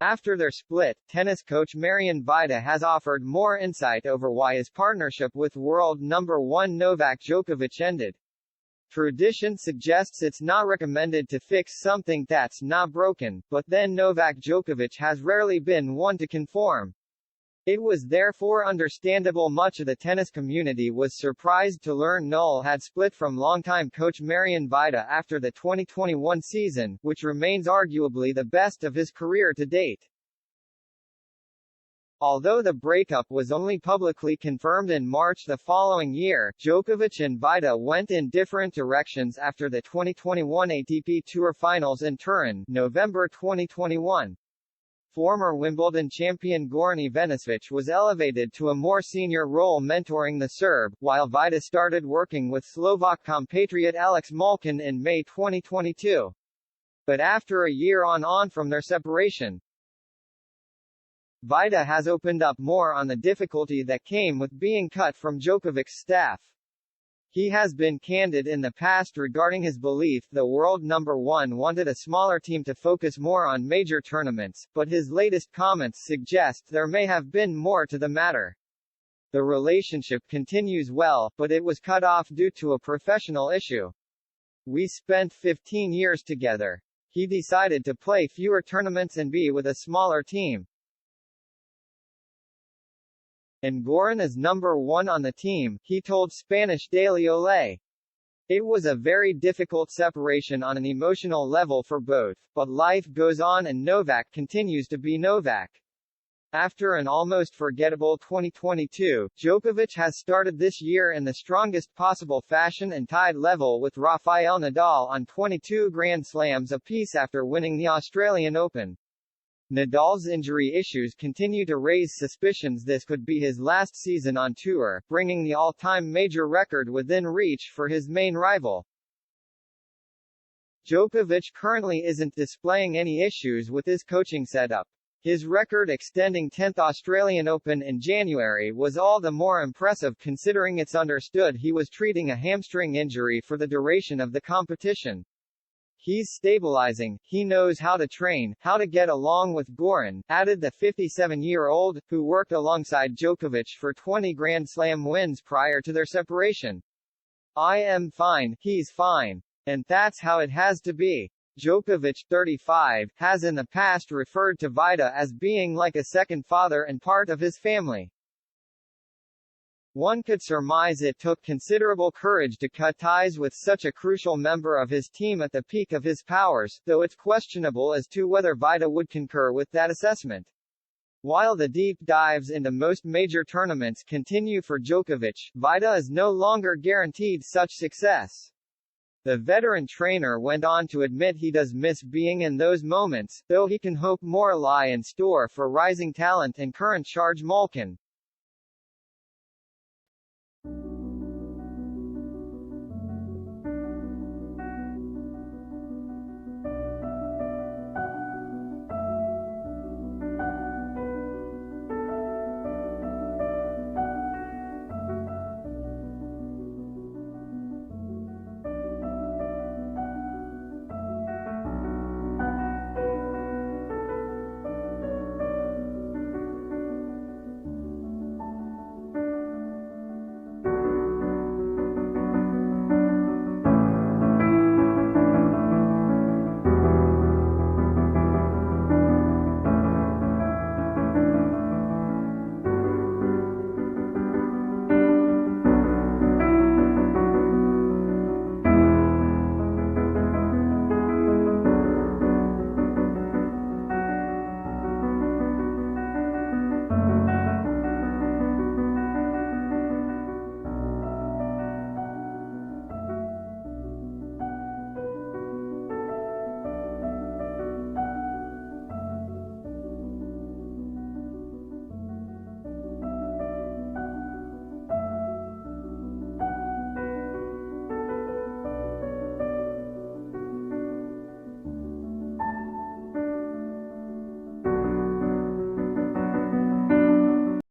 After their split, tennis coach Marian Vida has offered more insight over why his partnership with world number 1 Novak Djokovic ended. Tradition suggests it's not recommended to fix something that's not broken, but then Novak Djokovic has rarely been one to conform. It was therefore understandable much of the tennis community was surprised to learn Null had split from longtime coach Marian Vida after the 2021 season, which remains arguably the best of his career to date. Although the breakup was only publicly confirmed in March the following year, Djokovic and Vida went in different directions after the 2021 ATP Tour Finals in Turin, November 2021. Former Wimbledon champion Goran Ivanisevic was elevated to a more senior role mentoring the Serb, while Vida started working with Slovak compatriot Alex Malkin in May 2022. But after a year on from their separation, Vida has opened up more on the difficulty that came with being cut from Djokovic's staff. He has been candid in the past regarding his belief the world number 1 wanted a smaller team to focus more on major tournaments, but his latest comments suggest there may have been more to the matter. The relationship continues well, but it was cut off due to a professional issue. We spent 15 years together. He decided to play fewer tournaments and be with a smaller team. And Goran is number 1 on the team, he told Spanish Daily Ole. It was a very difficult separation on an emotional level for both, but life goes on and Novak continues to be Novak. After an almost forgettable 2022, Djokovic has started this year in the strongest possible fashion and tied level with Rafael Nadal on 22 Grand Slams apiece after winning the Australian Open. Nadal's injury issues continue to raise suspicions this could be his last season on tour, bringing the all-time major record within reach for his main rival. Djokovic currently isn't displaying any issues with his coaching setup. His record extending 10th Australian Open in January was all the more impressive considering it's understood he was treating a hamstring injury for the duration of the competition. He's stabilizing, he knows how to train, how to get along with Goran, added the 57-year-old, who worked alongside Djokovic for 20 Grand Slam wins prior to their separation. I am fine, he's fine. And that's how it has to be. Djokovic, 35, has in the past referred to Vida as being like a second father and part of his family. One could surmise it took considerable courage to cut ties with such a crucial member of his team at the peak of his powers, though it's questionable as to whether Vida would concur with that assessment. While the deep dives into most major tournaments continue for Djokovic, Vida is no longer guaranteed such success. The veteran trainer went on to admit he does miss being in those moments, though he can hope more lie in store for rising talent and current charge Malkin.